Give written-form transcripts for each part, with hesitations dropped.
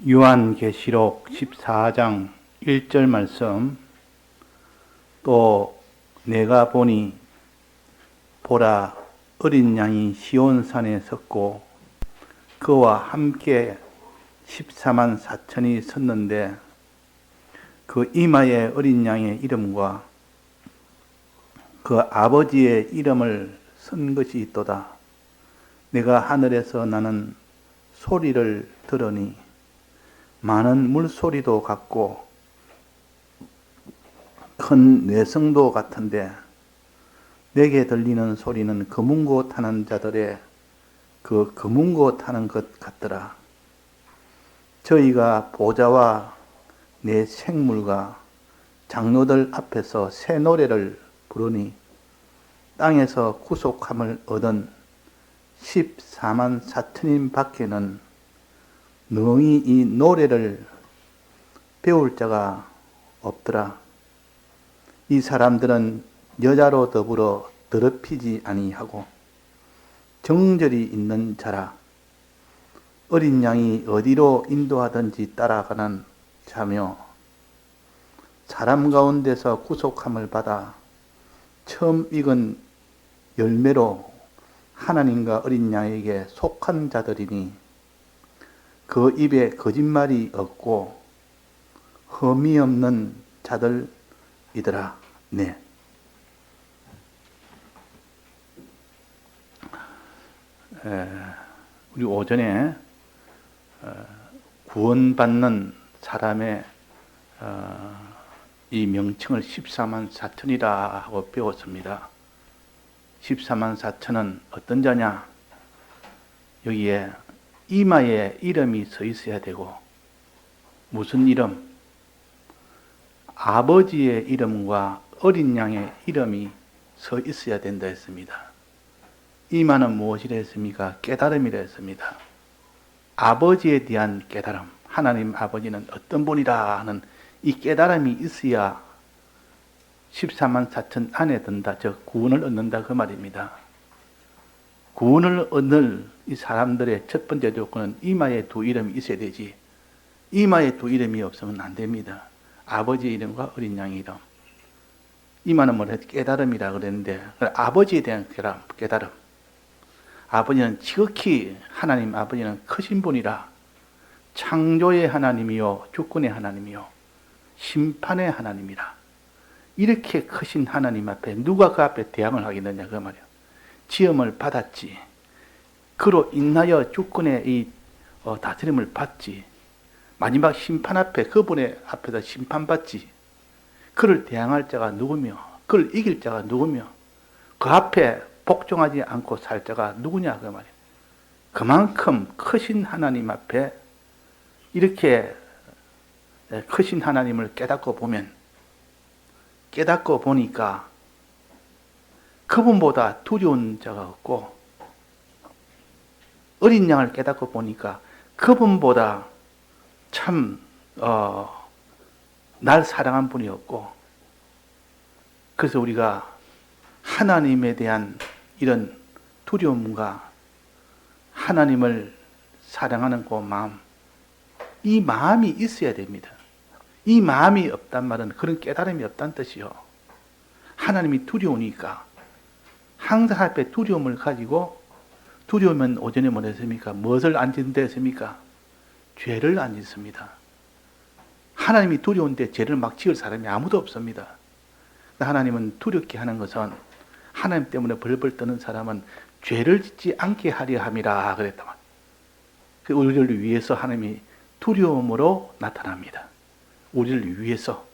요한계시록 14장 1절 말씀. 또 내가 보니 보라 어린 양이 시온산에 섰고 그와 함께 14만 4천이 섰는데 그 이마에 어린 양의 이름과 그 아버지의 이름을 쓴 것이 있도다. 내가 하늘에서 나는 소리를 들으니 많은 물소리도 같고 큰 뇌성도 같은데 내게 들리는 소리는 검은고 타는 자들의 그 검은고 타는 것 같더라. 저희가 보좌와 내 생물과 장로들 앞에서 새 노래를 부르니 땅에서 구속함을 얻은 14만 4천인 밖에는 능히 이 노래를 배울 자가 없더라. 이 사람들은 여자로 더불어 더럽히지 아니하고 정절이 있는 자라. 어린 양이 어디로 인도하든지 따라가는 자며 사람 가운데서 구속함을 받아 처음 익은 열매로 하나님과 어린 양에게 속한 자들이니 그 입에 거짓말이 없고 흠이 없는 자들이더라. 네. 우리 오전에 구원받는 사람의 이 명칭을 14만 4천이라 하고 배웠습니다. 14만 4천은 어떤 자냐? 여기에 이마에 이름이 서 있어야 되고, 무슨 이름? 아버지의 이름과 어린 양의 이름이 서 있어야 된다 했습니다. 이마는 무엇이라 했습니까? 깨달음이라 했습니다. 아버지에 대한 깨달음, 하나님 아버지는 어떤 분이라 하는 이 깨달음이 있어야 14만 4천 안에 든다, 즉 구원을 얻는다 그 말입니다. 구원을 얻는 이 사람들의 첫 번째 조건은 이마에 두 이름이 있어야 되지, 이마에 두 이름이 없으면 안 됩니다. 아버지의 이름과 어린 양의 이름. 이마는 뭐래? 깨달음이라 그랬는데, 아버지에 대한 깨달음. 아버지는 지극히, 하나님 아버지는 크신 분이라 창조의 하나님이요 주권의 하나님이요 심판의 하나님이라. 이렇게 크신 하나님 앞에 누가 그 앞에 대항을 하겠느냐 그 말이에요. 지음을 받았지, 그로 인하여 주권의 이 다스림을 받지, 마지막 심판 앞에 그분의 앞에서 심판받지. 그를 대항할 자가 누구며 그를 이길 자가 누구며 그 앞에 복종하지 않고 살 자가 누구냐 그 말이에요. 그만큼 크신 하나님 앞에 이렇게 크신 하나님을 깨닫고 보니까 그분보다 두려운 자가 없고, 어린 양을 깨닫고 보니까 그분보다 참 날 사랑한 분이 없고, 그래서 우리가 하나님에 대한 이런 두려움과 하나님을 사랑하는 그 마음, 이 마음이 있어야 됩니다. 이 마음이 없단 말은 그런 깨달음이 없다는 뜻이요. 하나님이 두려우니까 항상 앞에 두려움을 가지고, 두려우면 오전에 뭐 했습니까? 무엇을 안 짓는다 했습니까? 죄를 안 짓습니다. 하나님이 두려운데 죄를 막 지을 사람이 아무도 없습니다. 하나님은 두렵게 하는 것은, 하나님 때문에 벌벌 떠는 사람은 죄를 짓지 않게 하려 함이라 그랬단 말이에요. 우리를 위해서 하나님이 두려움으로 나타납니다. 우리를 위해서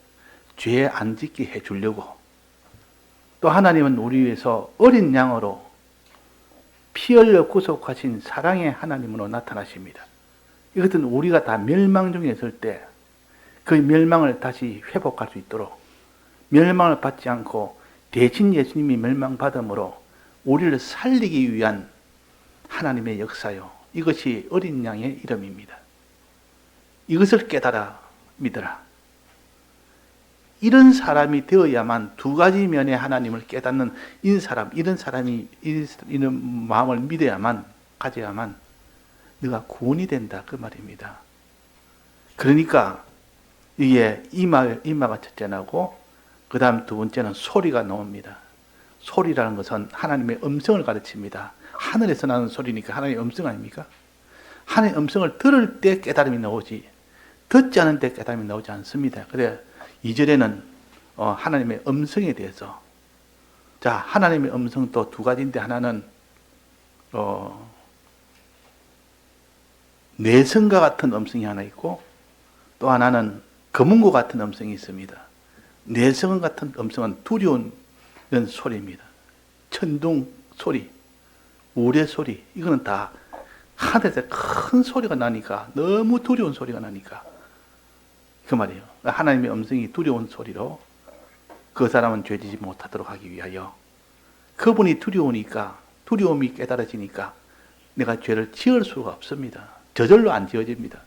죄 안 짓게 해주려고. 또 하나님은 우리 위해서 어린 양으로 피 흘려 구속하신 사랑의 하나님으로 나타나십니다. 이것은 우리가 다 멸망 중에 있을 때 그 멸망을 다시 회복할 수 있도록, 멸망을 받지 않고 대신 예수님이 멸망받음으로 우리를 살리기 위한 하나님의 역사요. 이것이 어린 양의 이름입니다. 이것을 깨달아 믿어라. 이런 사람이 되어야만 두 가지 면의 하나님을 깨닫는 이런 사람이 이런 마음을 믿어야만, 가져야만 네가 구원이 된다 그 말입니다. 그러니까 이게 이마가 첫째 나고 그 다음 두 번째는 소리가 나옵니다. 소리라는 것은 하나님의 음성을 가르칩니다. 하늘에서 나는 소리니까 하나님의 음성 아닙니까? 하나님의 음성을 들을 때 깨달음이 나오지 듣지 않을 때 깨달음이 나오지 않습니다. 그래 2절에는 하나님의 음성에 대해서 하나님의 음성도 두 가지인데 하나는 내성과 같은 음성이 하나 있고 또 하나는 검은고 같은 음성이 있습니다. 내성 같은 음성은 두려운 소리입니다. 천둥 소리, 우레 소리, 이거는 다 하늘에서 큰 소리가 나니까, 너무 두려운 소리가 나니까 그 말이에요. 하나님의 음성이 두려운 소리로 그 사람은 죄지지 못하도록 하기 위하여, 그분이 두려우니까, 두려움이 깨달아지니까 내가 죄를 지을 수가 없습니다. 저절로 안 지어집니다.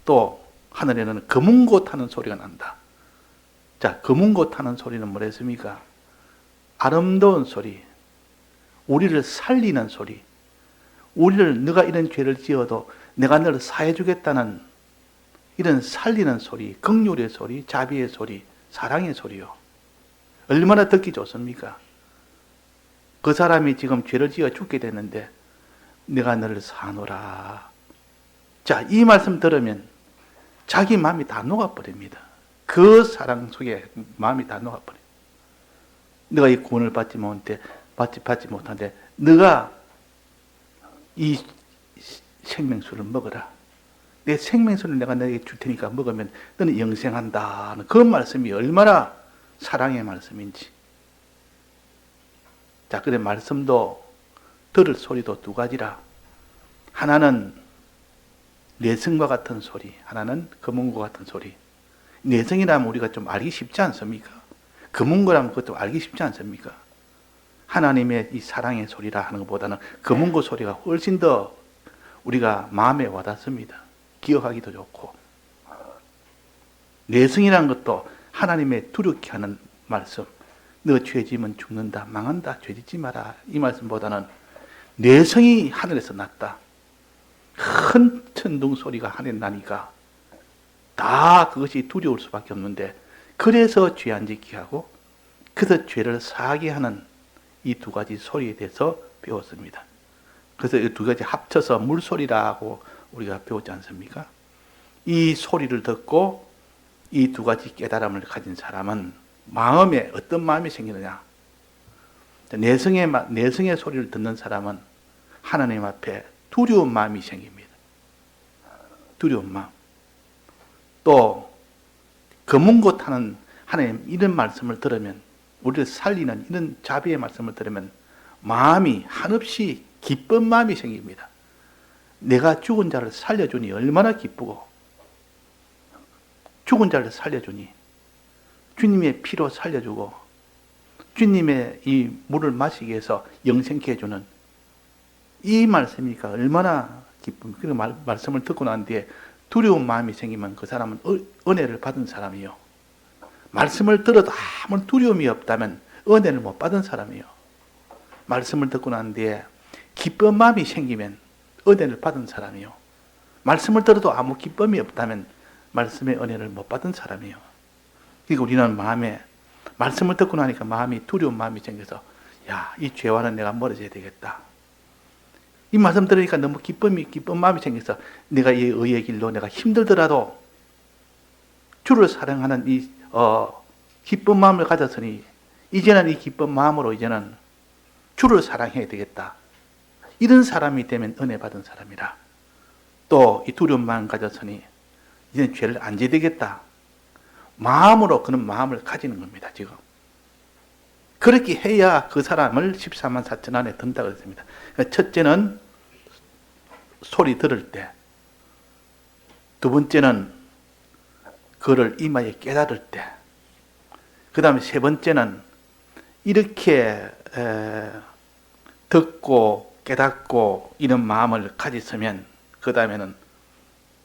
또 하늘에는 검은고 타는 소리가 난다. 검은고 타는 소리는 뭐랬습니까? 아름다운 소리, 우리를 살리는 소리, 우리를 너가 이런 죄를 지어도 내가 너를 사해 주겠다는 이런 살리는 소리, 긍휼의 소리, 자비의 소리, 사랑의 소리요. 얼마나 듣기 좋습니까? 그 사람이 지금 죄를 지어 죽게 됐는데 내가 너를 사노라. 이 말씀 들으면 자기 마음이 다 녹아버립니다. 그 사랑 속에 마음이 다 녹아버려요. 너가 이 구원을 받지 못한데 너가 이 생명수를 먹어라. 내 생명수를 내가 너에게 줄 테니까 먹으면 너는 영생한다. 그 말씀이 얼마나 사랑의 말씀인지. 그래 말씀도 들을 소리도 두 가지라. 하나는 내성과 같은 소리, 하나는 검은고 같은 소리. 내성이라면 우리가 좀 알기 쉽지 않습니까? 검은고라면 그것도 알기 쉽지 않습니까? 하나님의 이 사랑의 소리라 하는 것보다는 검은고 소리가 훨씬 더 우리가 마음에 와닿습니다. 기억하기도 좋고. 내성이라는 것도 하나님의 두렵게 하는 말씀. 너 죄지면 죽는다, 망한다, 죄짓지 마라. 이 말씀보다는 내성이 하늘에서 났다. 큰 천둥 소리가 하늘에 나니까 다 그것이 두려울 수밖에 없는데, 그래서 죄 안 짓게 하고 그래서 죄를 사하게 하는 이 두 가지 소리에 대해서 배웠습니다. 그래서 이 두 가지 합쳐서 물소리라고 우리가 배웠지 않습니까? 이 소리를 듣고 이 두 가지 깨달음을 가진 사람은 마음에 어떤 마음이 생기느냐? 내성의 소리를 듣는 사람은 하나님 앞에 두려운 마음이 생깁니다. 두려운 마음. 또 검은고 타는 하나님 이런 말씀을 들으면, 우리를 살리는 이런 자비의 말씀을 들으면 마음이 한없이 기쁜 마음이 생깁니다. 내가 죽은 자를 살려주니 얼마나 기쁘고, 죽은 자를 살려주니 주님의 피로 살려주고 주님의 이 물을 마시게 해서 영생케 해주는 이 말씀이니까 얼마나 기쁨. 그 말씀을 듣고 난 뒤에 두려운 마음이 생기면 그 사람은 은혜를 받은 사람이요. 말씀을 들어도 아무 두려움이 없다면 은혜를 못 받은 사람이요. 말씀을 듣고 난 뒤에 기쁜 마음이 생기면 은혜를 받은 사람이요. 말씀을 들어도 아무 기쁨이 없다면 말씀의 은혜를 못 받은 사람이요. 그러니까 우리는 마음에 말씀을 듣고 나니까 마음이 두려운 마음이 생겨서 이 죄와는 내가 멀어져야 되겠다. 이 말씀 들으니까 너무 기쁜 마음이 생겨서 내가 이 의의 길로 내가 힘들더라도 주를 사랑하는 이 기쁜 마음을 가졌으니 이제는 이 기쁜 마음으로 이제는 주를 사랑해야 되겠다. 이런 사람이 되면 은혜 받은 사람이라. 또 이 두려운 마음 가졌으니 이제는 죄를 안 지어야 되겠다. 마음으로 그런 마음을 가지는 겁니다. 지금 그렇게 해야 그 사람을 14만 4천 안에 든다고 했습니다. 그러니까 첫째는 소리 들을 때, 두 번째는 그를 이마에 깨달을 때, 그 다음에 세 번째는 이렇게 듣고 깨닫고 이런 마음을 가졌으면 그 다음에는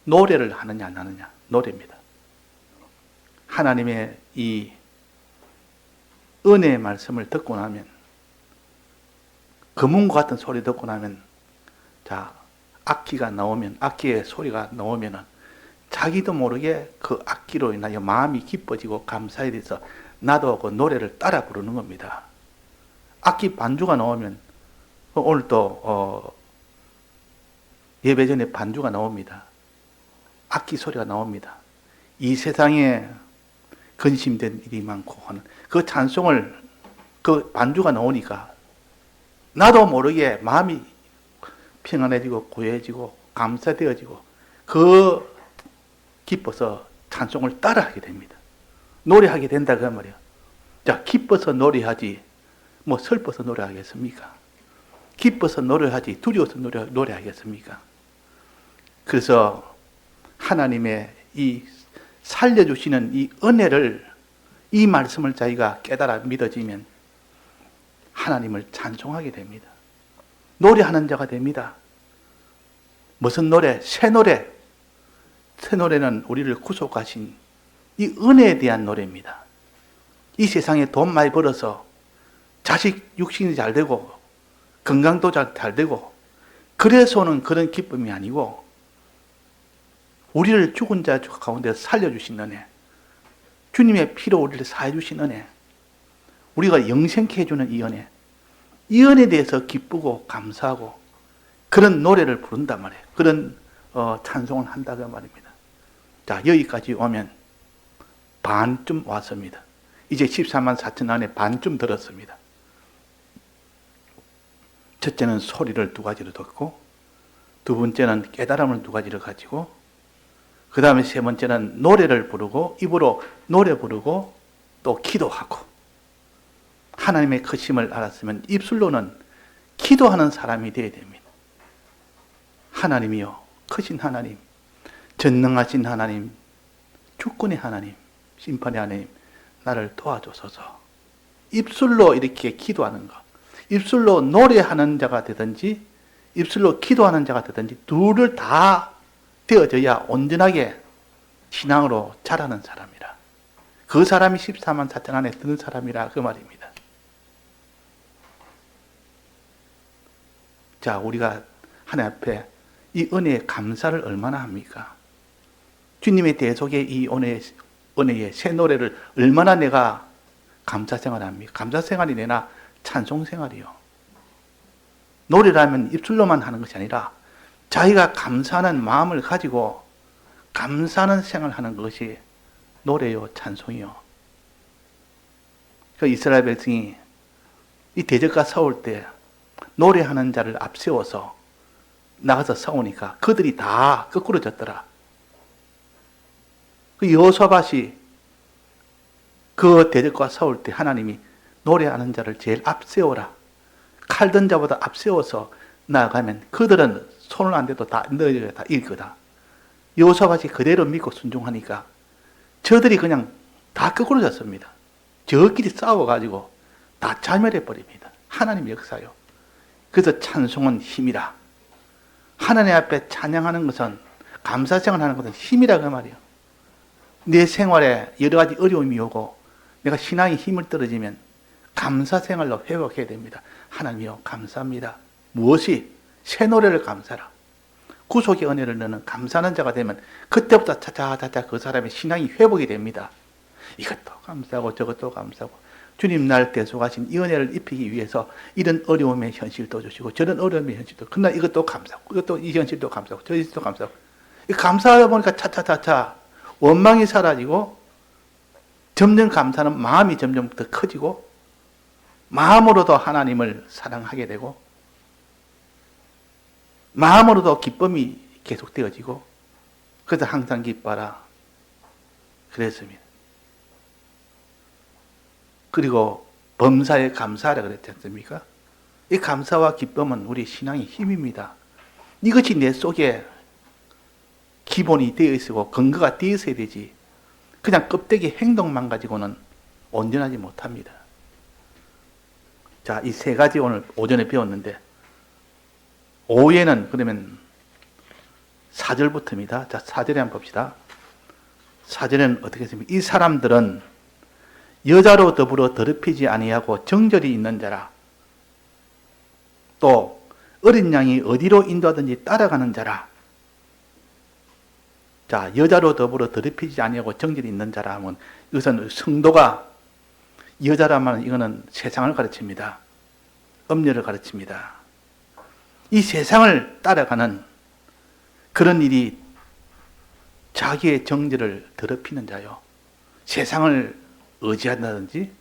노래를 하느냐 안 하느냐. 노래입니다. 하나님의 이 은혜의 말씀을 듣고 나면, 검은과 같은 소리 듣고 나면, 악기가 나오면, 악기의 소리가 나오면은 자기도 모르게 그 악기로 인하여 마음이 기뻐지고 감사에 대해서 나도 그 노래를 따라 부르는 겁니다. 악기 반주가 나오면 오늘 또 예배 전에 반주가 나옵니다. 악기 소리가 나옵니다. 이 세상에 근심된 일이 많고 하는 그 찬송을 그 반주가 나오니까 나도 모르게 마음이 평안해지고 고요해지고 감사되어지고 그 기뻐서 찬송을 따라하게 됩니다. 노래하게 된다 그 말이에요. 자, 기뻐서 노래하지 뭐 슬퍼서 노래하겠습니까? 기뻐서 노래하지 두려워서 노래하겠습니까? 그래서 하나님의 이 살려주시는 이 은혜를, 이 말씀을 자기가 깨달아 믿어지면 하나님을 찬송하게 됩니다. 노래하는 자가 됩니다. 무슨 노래? 새 노래. 새 노래는 우리를 구속하신 이 은혜에 대한 노래입니다. 이 세상에 돈 많이 벌어서 자식 육신이 잘 되고 건강도 잘 되고 그래서 오는 그런 기쁨이 아니고 우리를 죽은 자 가운데 살려주신 은혜, 주님의 피로 우리를 사해주신 은혜, 우리가 영생케 해주는 이 은혜, 이 은혜에 대해서 기쁘고 감사하고 그런 노래를 부른단 말이에요. 그런 찬송을 한다고 말입니다. 자, 여기까지 오면 반쯤 왔습니다. 이제 14만 4천 안에 반쯤 들었습니다. 첫째는 소리를 두 가지로 듣고, 두 번째는 깨달음을 두 가지로 가지고, 그 다음에 세 번째는 노래를 부르고, 입으로 노래 부르고 또 기도하고, 하나님의 크심을 알았으면 입술로는 기도하는 사람이 되어야 됩니다. 하나님이요, 크신 하나님, 전능하신 하나님, 주권의 하나님, 심판의 하나님, 나를 도와주소서. 입술로 이렇게 기도하는 것, 입술로 노래하는 자가 되든지 입술로 기도하는 자가 되든지 둘을 다 되어져야 온전하게 신앙으로 자라는 사람이라. 그 사람이 14만 4천 안에 드는 사람이라 그 말입니다. 자, 우리가 하나님 앞에 이 은혜에 감사를 얼마나 합니까? 주님의 대속의 이 은혜의 새 노래를 얼마나 내가 감사 생활을 합니까? 감사 생활이 내나 찬송 생활이요. 노래라면 입술로만 하는 것이 아니라 자기가 감사하는 마음을 가지고 감사하는 생활을 하는 것이 노래요, 찬송이요. 그 이스라엘 백성이 이 대적과 싸울 때 노래하는 자를 앞세워서 나가서 싸우니까 그들이 다 거꾸로 졌더라. 그 여호사밧이 그 대적과 싸울 때 하나님이 노래하는 자를 제일 앞세워라. 칼 든 자보다 앞세워서 나아가면 그들은 손을 안 대도 다 너희가 다 이길 거다. 여호사밧이 그대로 믿고 순종하니까 저들이 그냥 다 거꾸로 졌습니다. 저끼리 싸워가지고 다 자멸해 버립니다. 하나님의 역사요. 그래서 찬송은 힘이라. 하나님 앞에 찬양하는 것은, 감사생활하는 것은 힘이라 그 말이에요. 내 생활에 여러 가지 어려움이 오고 내가 신앙의 힘을 떨어지면 감사생활로 회복해야 됩니다. 하나님이요, 감사합니다. 무엇이? 새 노래를 감사라. 구속의 은혜를 너는 감사하는 자가 되면 그때부터 차차차차 그 사람의 신앙이 회복이 됩니다. 이것도 감사하고 저것도 감사하고 주님 날 대속하신 이 은혜를 입히기 위해서 이런 어려움의 현실도 주시고 저런 어려움의 현실도, 그러나 이것도 감사하고 이것도 이 현실도 감사하고 저 현실도 감사하고, 감사하다 보니까 차차차차 원망이 사라지고 점점 감사하는 마음이 점점 더 커지고 마음으로도 하나님을 사랑하게 되고 마음으로도 기쁨이 계속되어지고, 그래서 항상 기뻐라 그랬습니다. 그리고 범사에 감사하라 그랬지 않습니까? 이 감사와 기쁨은 우리 신앙의 힘입니다. 이것이 내 속에 기본이 되어 있고 근거가 되어 있어야 되지, 그냥 껍데기 행동만 가지고는 온전하지 못합니다. 자, 이 세 가지 오늘 오전에 배웠는데, 오후에는 그러면 4절부터입니다. 자, 4절에 한번 봅시다. 4절에는 어떻게 했습니까? 이 사람들은 여자로 더불어 더럽히지 아니하고 정절이 있는 자라. 또 어린 양이 어디로 인도하든지 따라가는 자라. 자, 자, 여자로 더불어 더럽히지 아니하고 정절이 있는 자라 하면 이것은 성도가 여자라면 이거는 세상을 가르칩니다. 음녀를 가르칩니다. 이 세상을 따라가는 그런 일이 자기의 정절을 더럽히는 자요. 세상을 의지한다든지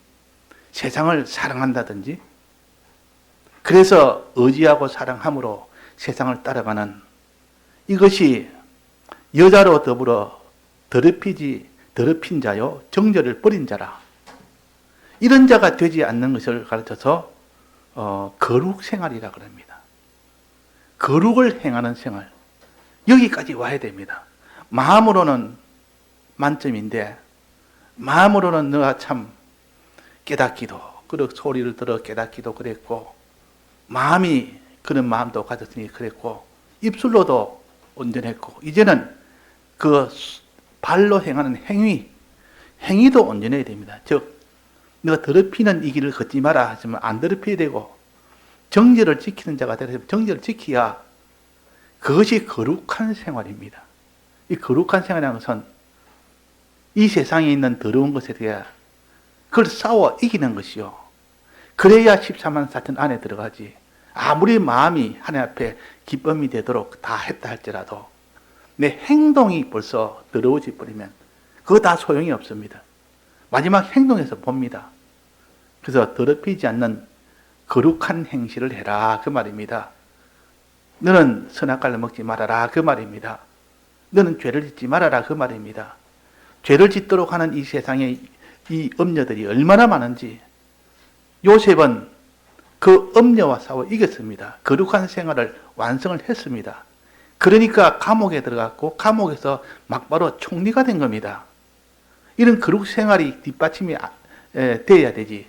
세상을 사랑한다든지 그래서 의지하고 사랑함으로 세상을 따라가는 이것이 여자로 더불어 더럽힌 자요 정절을 버린 자라. 이런 자가 되지 않는 것을 가르쳐서 거룩 생활이라 그럽니다. 거룩을 행하는 생활. 여기까지 와야 됩니다. 마음으로는 만점인데 마음으로는 너가 참 깨닫기도 그리고 소리를 들어 깨닫기도 그랬고 마음이 그런 마음도 가졌으니 그랬고 입술로도 온전했고 이제는 그 발로 행하는 행위도 온전해야 됩니다. 즉 너가 더럽히는 이 길을 걷지 마라 하지만 안 더럽혀야 되고 정죄를 지키는 자가 되어서 정죄를 지켜야 그것이 거룩한 생활입니다. 이 거룩한 생활이라는 것은 이 세상에 있는 더러운 것에 대해 그걸 싸워 이기는 것이요. 그래야 14만 4천 안에 들어가지. 아무리 마음이 하나님 앞에 기쁨이 되도록 다 했다 할지라도 내 행동이 벌써 더러워져 버리면 그거 다 소용이 없습니다. 마지막 행동에서 봅니다. 그래서 더럽히지 않는 거룩한 행실을 해라 그 말입니다. 너는 선악과를 먹지 말아라 그 말입니다. 너는 죄를 짓지 말아라 그 말입니다. 죄를 짓도록 하는 이 세상에 이 음녀들이 얼마나 많은지 요셉은 그 음녀와 싸워 이겼습니다. 거룩한 생활을 완성을 했습니다. 그러니까 감옥에 들어갔고 감옥에서 막바로 총리가 된 겁니다. 이런 거룩 생활이 뒷받침이 돼야 되지.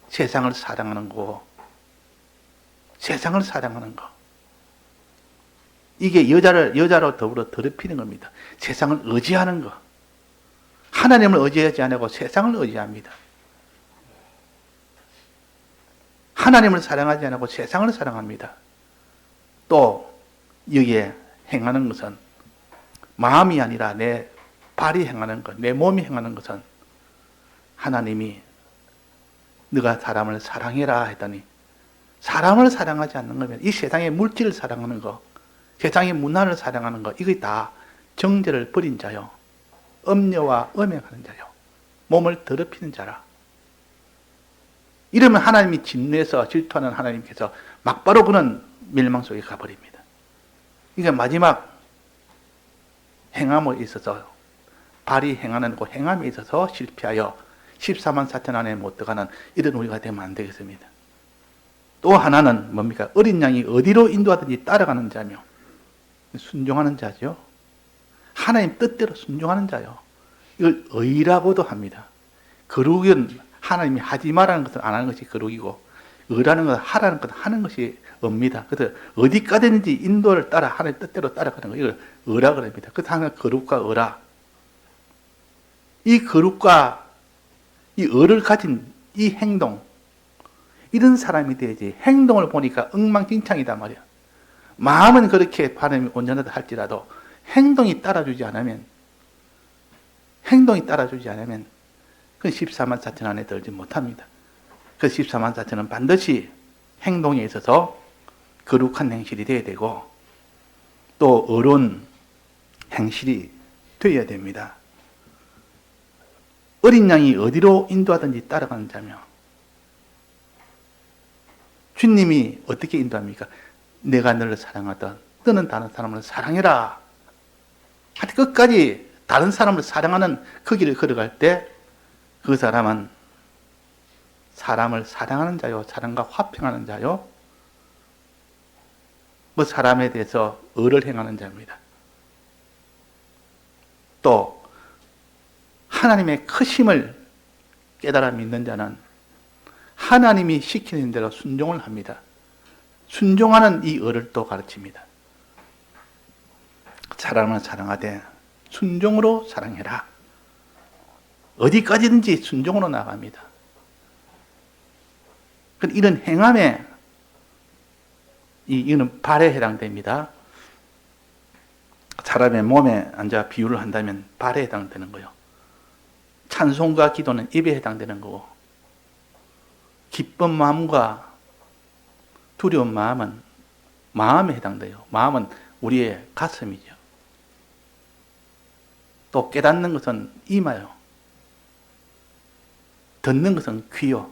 세상을 사랑하는 거, 세상을 사랑하는 거. 이게 여자로 더불어 더럽히는 겁니다. 세상을 의지하는 거. 하나님을 의지하지 않고 세상을 의지합니다. 하나님을 사랑하지 않고 세상을 사랑합니다. 또 여기에 행하는 것은 마음이 아니라 내 발이 행하는 것, 내 몸이 행하는 것은 하나님이 네가 사람을 사랑해라 했더니 사람을 사랑하지 않는 거면 이 세상의 물질을 사랑하는 거, 세상의 문화를 사랑하는 거, 이게 다 정죄를 버린 자요. 음녀와 음행하는 자요. 몸을 더럽히는 자라. 이러면 하나님이 진노해서 질투하는 하나님께서 막바로 그는 멸망 속에 가버립니다. 이게 마지막 행함에 있어서 발이 행하는 그 행함에 있어서 실패하여 14만 4천 안에 못 들어가는 이런 우리가 되면 안 되겠습니다. 또 하나는 뭡니까? 어린 양이 어디로 인도하든지 따라가는 자며 순종하는 자죠. 하나님 뜻대로 순종하는 자요. 이걸 의라고도 합니다. 거룩은 하나님이 하지 말라는 것은 안 하는 것이 거룩이고 의라는 것은 하라는 것은 하는 것이 의입니다. 그래서 어디까지든지 인도를 따라 하나님 뜻대로 따라가는 거 이걸 의라 그럽니다. 그래서 항상 거룩과 의라. 이 거룩과 이 의를 가진 이 행동 이런 사람이 돼야지. 행동을 보니까 엉망진창이다 말이야. 마음은 그렇게 바람이 온전하다 할지라도 행동이 따라주지 않으면 그 14만 4천 안에 들지 못합니다. 그 14만 4천은 반드시 행동에 있어서 거룩한 행실이 되어야 되고 또 의로운 행실이 되어야 됩니다. 어린 양이 어디로 인도하든지 따라가는 자며 주님이 어떻게 인도합니까? 내가 너를 사랑하던 너는 다른 사람을 사랑해라. 하여튼 끝까지 다른 사람을 사랑하는 그 길을 걸어갈 때 그 사람은 사람을 사랑하는 자요, 사람과 화평하는 자요, 뭐 사람에 대해서 의를 행하는 자입니다. 또 하나님의 크심을 깨달아 믿는 자는 하나님이 시키는 대로 순종을 합니다. 순종하는 이 의를 또 가르칩니다. 사람을 사랑하되 순종으로 사랑해라. 어디까지든지 순종으로 나갑니다. 이런 행함에 이는 발에 해당됩니다. 사람의 몸에 앉아 비유를 한다면 발에 해당되는 거예요. 찬송과 기도는 입에 해당되는 거고, 기쁜 마음과 두려운 마음은 마음에 해당돼요. 마음은 우리의 가슴이죠. 또 깨닫는 것은 이마요. 듣는 것은 귀요.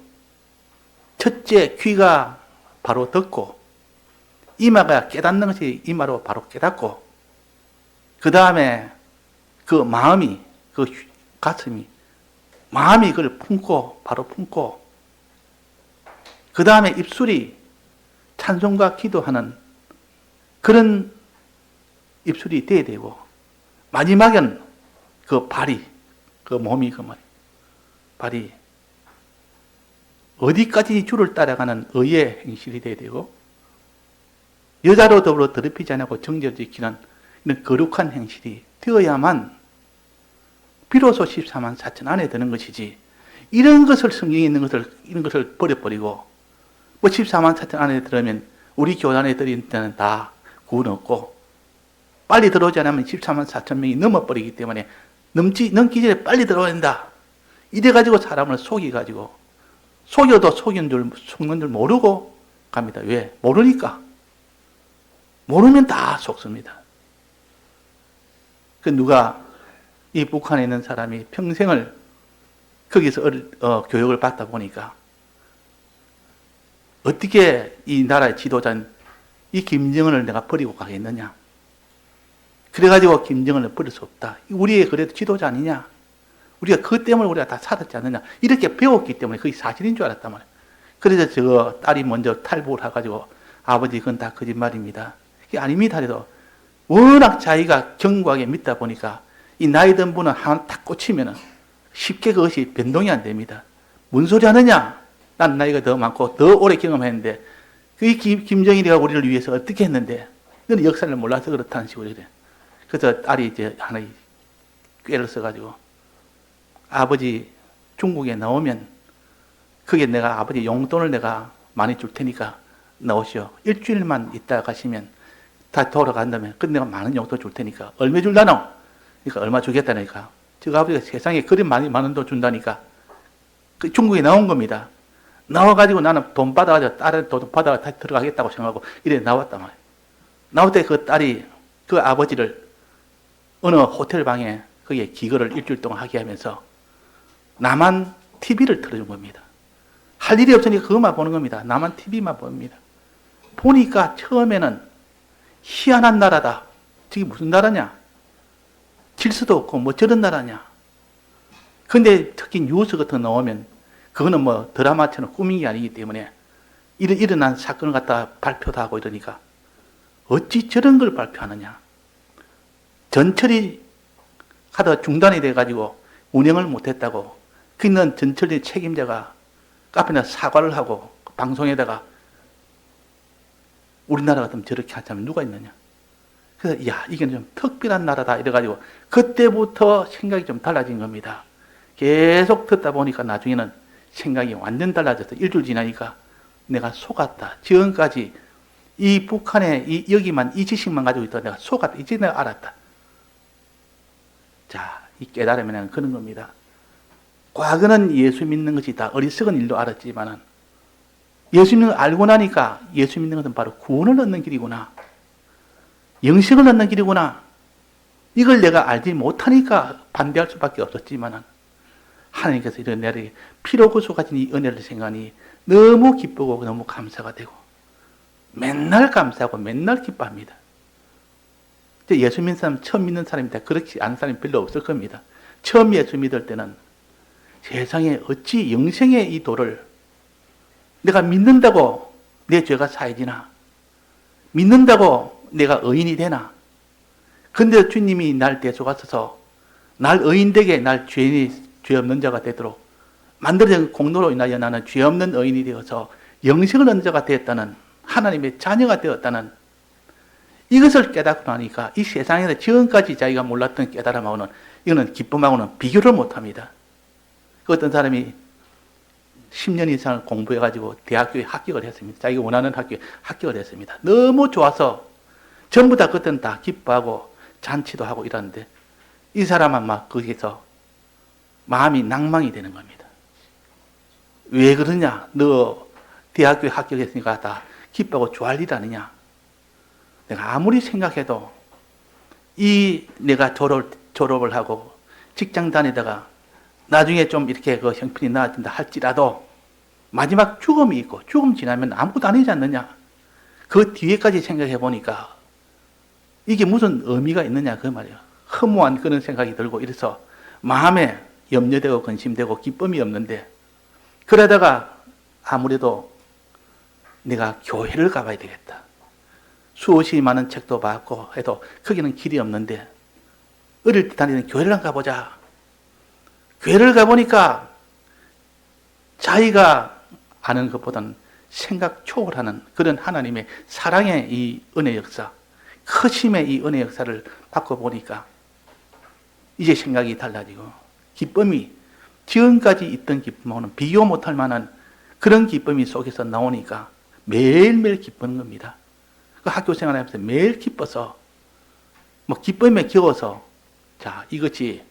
첫째 귀가 바로 듣고, 이마가 깨닫는 것이 이마로 바로 깨닫고, 그 다음에 그 마음이, 그 가슴이, 마음이 그걸 품고, 바로 품고, 그 다음에 입술이 찬송과 기도하는 그런 입술이 돼야 되고, 마지막엔 그 발이, 그 몸이, 그 발이 어디까지 주를 따라가는 의의 행실이 돼야 되고, 여자로 더불어 더럽히지 않고 정죄를 지키는 이런 거룩한 행실이 되어야만 비로소 14만 4천 안에 드는 것이지, 이런 것을 성경에 있는 것을, 이런 것을 버려버리고, 뭐 14만 4천 안에 들으면 우리 교단에 들인 때는 다 구원 없고, 빨리 들어오지 않으면 14만 4천 명이 넘어버리기 때문에 넘기 전에 빨리 들어와야 된다. 이래가지고 사람을 속여가지고, 속여도 속는 줄 모르고 갑니다. 왜? 모르니까. 모르면 다 속습니다. 그 누가 이 북한에 있는 사람이 평생을 거기서 교육을 받다 보니까 어떻게 이 나라의 지도자인 이 김정은을 내가 버리고 가겠느냐. 그래가지고 김정은을 버릴 수 없다. 우리의 그래도 지도자 아니냐. 우리가 그것 때문에 우리가 다 살았지 않느냐. 이렇게 배웠기 때문에 그게 사실인 줄 알았단 말이에요. 그래서 저 딸이 먼저 탈북을 해가지고 아버지 그건 다 거짓말입니다. 그게 아닙니다. 그래도 워낙 자기가 견고하게 믿다 보니까 이 나이 든 분은 하나 딱 꽂히면은 쉽게 그것이 변동이 안 됩니다. 뭔 소리 하느냐? 난 나이가 더 많고 더 오래 경험했는데 그 김정일이가 우리를 위해서 어떻게 했는데 너는 역사를 몰라서 그렇다는 식으로 그래. 그래서 딸이 이제 하나 꾀를 써가지고 아버지 중국에 나오면 그게 내가 아버지 용돈을 내가 많이 줄 테니까 나오시오. 일주일만 있다 가시면 다 돌아간다면 그 내가 많은 용돈 줄 테니까 얼마 줄라노? 그러니까 얼마 주겠다니까. 저 아버지가 세상에 그리 많은 돈 준다니까. 그 중국에 나온 겁니다. 나와가지고 나는 돈 받아가지고 딸은 돈 받아가 다시 들어가겠다고 생각하고 이래 나왔단 말이에요. 나올 때 그 딸이 그 아버지를 어느 호텔 방에 거기에 기거를 일주일 동안 하게 하면서 나만 TV를 틀어준 겁니다. 할 일이 없으니까 그것만 보는 겁니다. 나만 TV만 봅니다. 보니까 처음에는 희한한 나라다. 저게 무슨 나라냐? 질서도 없고 뭐 저런 나라냐? 근데 특히 뉴스 같은 거 나오면 그거는 뭐 드라마처럼 꾸민 게 아니기 때문에 일어난 사건을 갖다 발표도 하고 이러니까 어찌 저런 걸 발표하느냐? 전철이 하다 중단이 돼가지고 운행을 못했다고 그 있는 전철의 책임자가 카페나 사과를 하고 방송에다가 우리나라 같으면 저렇게 하자면 누가 있느냐? 그래서 야 이게 좀 특별한 나라다 이래가지고 그때부터 생각이 좀 달라진 겁니다. 계속 듣다 보니까 나중에는 생각이 완전 달라져서 일주일 지나니까 내가 속았다. 지금까지 이 북한에 여기만 이 지식만 가지고 있다 내가 속았다. 이제 내가 알았다. 자, 이 깨달으면 그런 겁니다. 과거는 예수 믿는 것이 다 어리석은 일로 알았지만은 예수 믿는 걸 알고 나니까 예수 믿는 것은 바로 구원을 얻는 길이구나. 영생을 얻는 길이구나. 이걸 내가 알지 못하니까 반대할 수밖에 없었지만은 하나님께서 이런 내게 피로 구속하신 이 은혜를 생각하니 너무 기쁘고 너무 감사가 되고 맨날 감사하고 맨날 기뻐합니다. 예수 믿는 사람, 처음 믿는 사람이다. 그렇지 않은 사람이 별로 없을 겁니다. 처음 예수 믿을 때는 세상에 어찌 영생의 이 도를 내가 믿는다고 내 죄가 사해지나? 믿는다고 내가 의인이 되나? 근데 주님이 날 대속하셔서 날 의인되게 날 죄 없는 자가 되도록 만들어진 공로로 인하여 나는 죄 없는 의인이 되어서 영생을 얻는 자가 되었다는 하나님의 자녀가 되었다는 이것을 깨닫고 나니까 이 세상에서 지금까지 자기가 몰랐던 깨달음하고는 이거는 기쁨하고는 비교를 못합니다. 어떤 사람이 10년 이상을 공부해가지고 대학교에 합격을 했습니다. 자기가 원하는 학교에 합격을 했습니다. 너무 좋아서 전부 다 그때는 다 기뻐하고 잔치도 하고 이러는데 이 사람은 막 거기서 마음이 낭망이 되는 겁니다. 왜 그러냐? 너 대학교에 합격했으니까 다 기뻐하고 좋아할 일 아니냐? 내가 아무리 생각해도 내가 졸업을 하고 직장 다니다가 나중에 좀 이렇게 그 형편이 나아진다 할지라도 마지막 죽음이 있고 죽음 지나면 아무것도 아니지 않느냐? 그 뒤에까지 생각해 보니까 이게 무슨 의미가 있느냐 그 말이에요. 허무한 그런 생각이 들고 이래서 마음에 염려되고 근심되고 기쁨이 없는데 그러다가 아무래도 내가 교회를 가봐야 되겠다. 수없이 많은 책도 봤고 해도 거기는 길이 없는데 어릴 때 다니는 교회를 한번 가보자. 교회를 가보니까 자기가 아는 것보다는 생각 초월하는 그런 하나님의 사랑의 이 은혜 역사, 크심의 이 은혜 역사를 받고 보니까 이제 생각이 달라지고 기쁨이 지금까지 있던 기쁨하고는 비교 못할 만한 그런 기쁨이 속에서 나오니까 매일매일 기쁘는 겁니다. 그 학교 생활하면서 매일 기뻐서 뭐 기쁨에 겨워서 자 이것이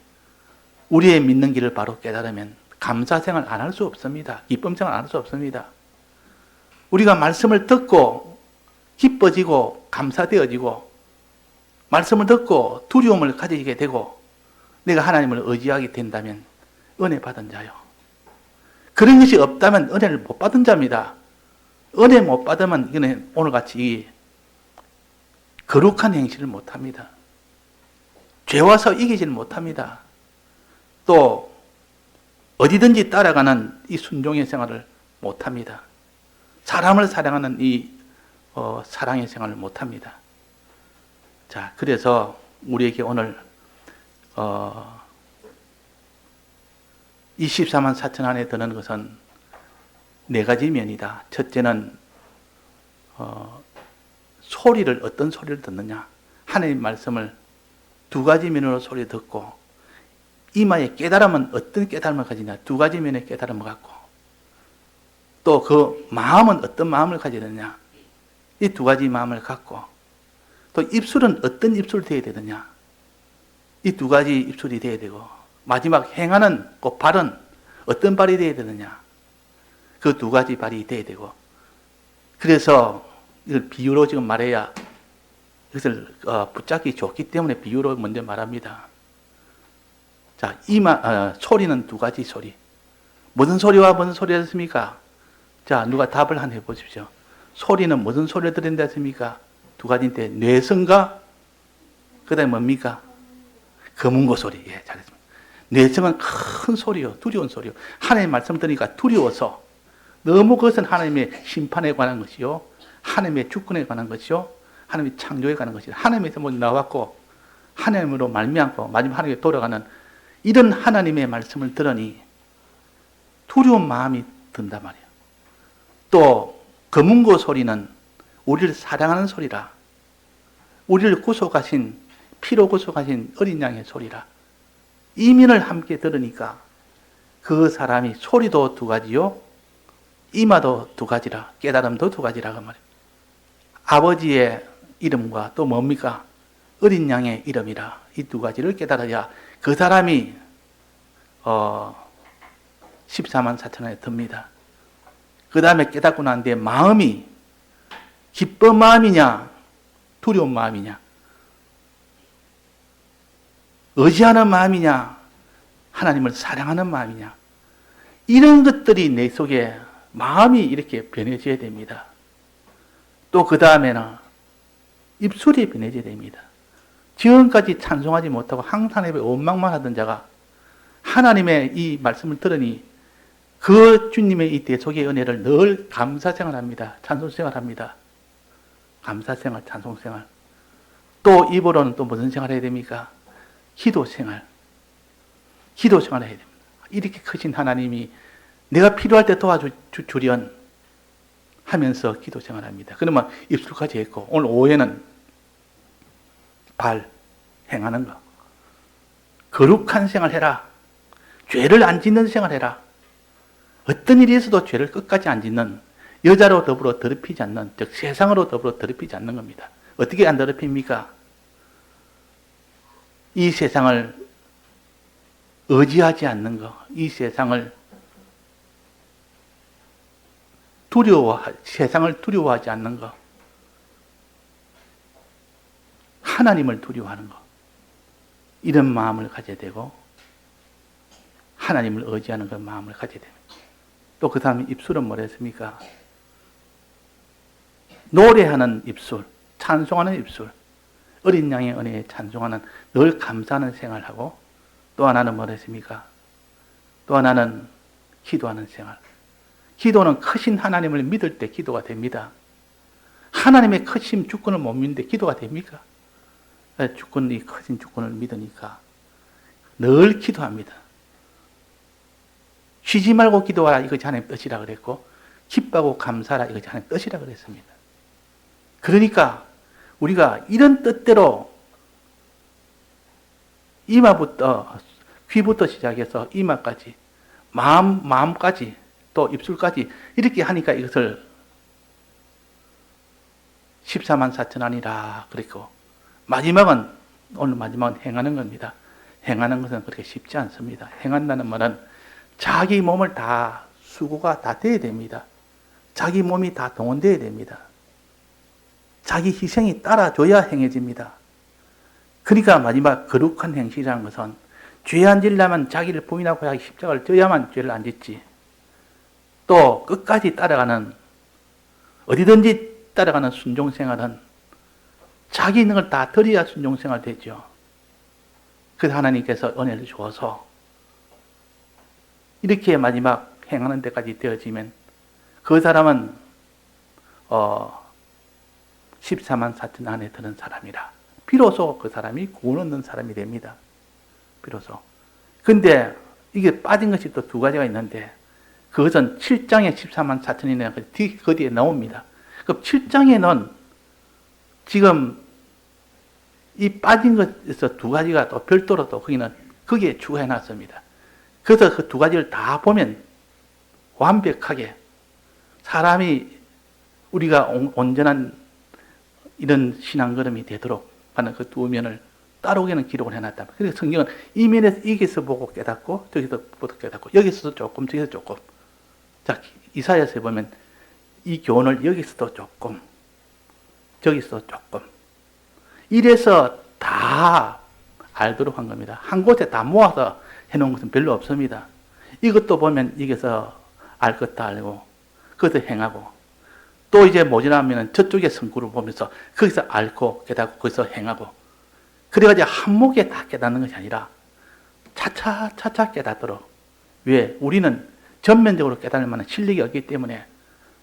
우리의 믿는 길을 바로 깨달으면 감사 생활 안 할 수 없습니다. 기쁨 생활 안 할 수 없습니다. 우리가 말씀을 듣고 기뻐지고 감사되어지고 말씀을 듣고 두려움을 가지게 되고 내가 하나님을 의지하게 된다면 은혜 받은 자요. 그런 것이 없다면 은혜를 못 받은 자입니다. 은혜 못 받으면 이거는 오늘같이 거룩한 행실을 못합니다. 죄 와서 이기지를 못합니다. 또 어디든지 따라가는 이 순종의 생활을 못합니다. 사람을 사랑하는 이 사랑의 생활을 못합니다. 자, 그래서 우리에게 오늘 24만 4천 안에 드는 것은 네 가지 면이다. 첫째는 소리를 어떤 소리를 듣느냐. 하나님 말씀을 두 가지 면으로 소리 듣고 이마에 깨달음은 어떤 깨달음을 가지냐. 두 가지 면의 깨달음을 갖고 또 그 마음은 어떤 마음을 가져야 되느냐. 이 두 가지 마음을 갖고 또 입술은 어떤 입술이 되어야 되느냐. 이 두 가지 입술이 되어야 되고 마지막 행하는 그 발은 어떤 발이 되어야 되느냐. 그 두 가지 발이 되어야 되고 그래서 이걸 비유로 지금 말해야 이것을 붙잡기 좋기 때문에 비유로 먼저 말합니다. 자, 소리는 두 가지 소리. 무슨 소리와 무슨 소리가 있습니까? 자, 누가 답을 한번 해보십시오. 소리는 무슨 소리를 들은다 했습니까? 두 가지인데, 뇌성과, 그 다음에 뭡니까? 검은고 소리. 예, 잘했습니다. 뇌성은 큰 소리요. 두려운 소리요. 하나님의 말씀 들으니까 두려워서, 너무 그것은 하나님의 심판에 관한 것이요. 하나님의 주권에 관한 것이요. 하나님의 창조에 관한 것이요. 하나님에서 먼저 나왔고, 하나님으로 말미암고, 마지막 하나님께 돌아가는 이런 하나님의 말씀을 들으니, 두려운 마음이 든단 말이에요. 또 검은고 소리는 우리를 사랑하는 소리라. 우리를 구속하신 피로 구속하신 어린 양의 소리라. 이면을 함께 들으니까 그 사람이 소리도 두 가지요. 이마도 두 가지라. 깨달음도 두 가지라 그 말이에요. 아버지의 이름과 또 뭡니까? 어린 양의 이름이라. 이 두 가지를 깨달아야 그 사람이 14만 4천 원에 듭니다. 그 다음에 깨닫고 난 뒤에 마음이 기쁜 마음이냐 두려운 마음이냐 의지하는 마음이냐 하나님을 사랑하는 마음이냐 이런 것들이 내 속에 마음이 이렇게 변해져야 됩니다. 또 그 다음에는 입술이 변해져야 됩니다. 지금까지 찬송하지 못하고 항상 하나님의 원망만 하던 자가 하나님의 이 말씀을 들으니 그 주님의 이 대속의 은혜를 늘 감사생활합니다. 찬송생활합니다. 감사생활, 찬송생활. 또 입으로는 또 무슨 생활을 해야 됩니까? 기도생활. 기도생활을 해야 됩니다. 이렇게 크신 하나님이 내가 필요할 때 도와주련 하면서 기도생활합니다. 그러면 입술까지 했고 오늘 오후에는 발, 행하는 거. 거룩한 생활해라. 죄를 안 짓는 생활해라. 어떤 일이 있어도 죄를 끝까지 안 짓는 여자로 더불어 더럽히지 않는 즉 세상으로 더불어 더럽히지 않는 겁니다. 어떻게 안 더럽힙니까? 이 세상을 의지하지 않는 것, 이 세상을 세상을 두려워하지 않는 것, 하나님을 두려워하는 것, 이런 마음을 가져야 되고, 하나님을 의지하는 그 마음을 가져야 됩니다. 또 그 다음에 입술은 뭐랬습니까? 노래하는 입술, 찬송하는 입술, 어린 양의 은혜에 찬송하는, 늘 감사하는 생활하고, 또 하나는 뭐랬습니까? 또 하나는 기도하는 생활. 기도는 크신 하나님을 믿을 때 기도가 됩니다. 하나님의 크신 주권을 못 믿는데 기도가 됩니까? 주권이 크신 주권을 믿으니까 늘 기도합니다. 쉬지 말고 기도하라, 이것이 하나님의 뜻이라 그랬고, 기뻐하고 감사하라, 이것이 하나님의 뜻이라 그랬습니다. 그러니까 우리가 이런 뜻대로 이마부터, 귀부터 시작해서 이마까지, 마음까지, 또 입술까지 이렇게 하니까 이것을 14만 4천 아니라 그랬고, 오늘 마지막은 행하는 겁니다. 행하는 것은 그렇게 쉽지 않습니다. 행한다는 말은 자기 몸을 다, 수고가 다 돼야 됩니다. 자기 몸이 다 동원돼야 됩니다. 자기 희생이 따라줘야 행해집니다. 그러니까 마지막 거룩한 행실이라는 것은, 죄 안 지려면 자기를 부인하고 십자가를 져야만 죄를 안 짓지. 또 끝까지 따라가는, 어디든지 따라가는 순종생활은 자기 있는 걸 다 드려야 순종생활 되죠. 그래서 하나님께서 은혜를 주어서 이렇게 마지막 행하는 데까지 되어지면 그 사람은 14만 4천 안에 드는 사람이라 비로소 그 사람이 구원 얻는 사람이 됩니다. 비로소. 근데 이게 빠진 것이 또 두 가지가 있는데, 그것은 7장에 14만 4천이나 그 뒤에 나옵니다. 그럼 7장에는 지금 이 빠진 것에서 두 가지가 또 별도로 또 거기에 추가해 놨습니다. 그래서 그 두 가지를 다 보면 완벽하게 사람이 우리가 온전한 이런 신앙걸음이 되도록 하는 그 두 면을 따로게는 기록을 해놨다. 그래서 성경은 이 면에서 여기서 보고 깨닫고, 저기서 보고 깨닫고, 여기서도 조금, 저기서 조금. 자, 이사야서에 보면 이 교훈을 여기서도 조금, 저기서 조금. 이래서 다 알도록 한 겁니다. 한 곳에 다 모아서 해놓은 것은 별로 없습니다. 이것도 보면 여기서 알 것도 알고, 그것도 행하고, 또 이제 모자라면 저쪽의 성구를 보면서 거기서 앓고 깨닫고 거기서 행하고, 그래가지고 한목에 다 깨닫는 것이 아니라 차차 깨닫도록. 왜? 우리는 전면적으로 깨달을 만한 실력이 없기 때문에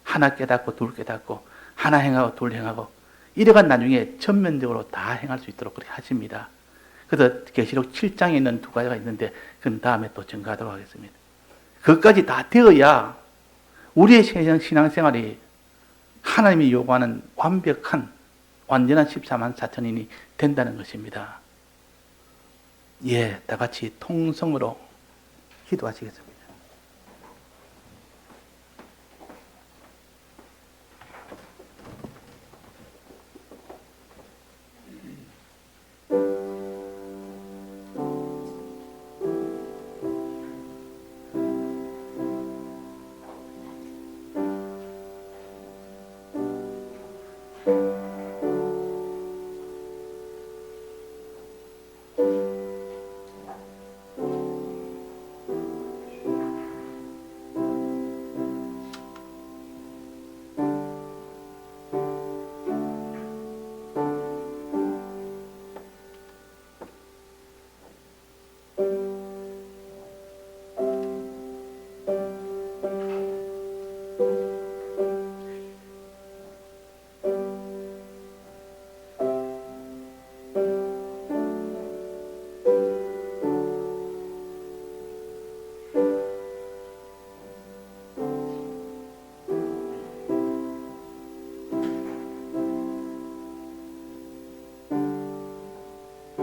하나 깨닫고 둘 깨닫고 하나 행하고 둘 행하고 이래가 나중에 전면적으로 다 행할 수 있도록 그렇게 하십니다. 그래서 계시록 7장에 있는 두 가지가 있는데 그 다음에 또 증가하도록 하겠습니다. 그것까지 다 되어야 우리의 신앙생활이 하나님이 요구하는 완전한 14만 4천인이 된다는 것입니다. 예, 다 같이 통성으로 기도하시겠습니다.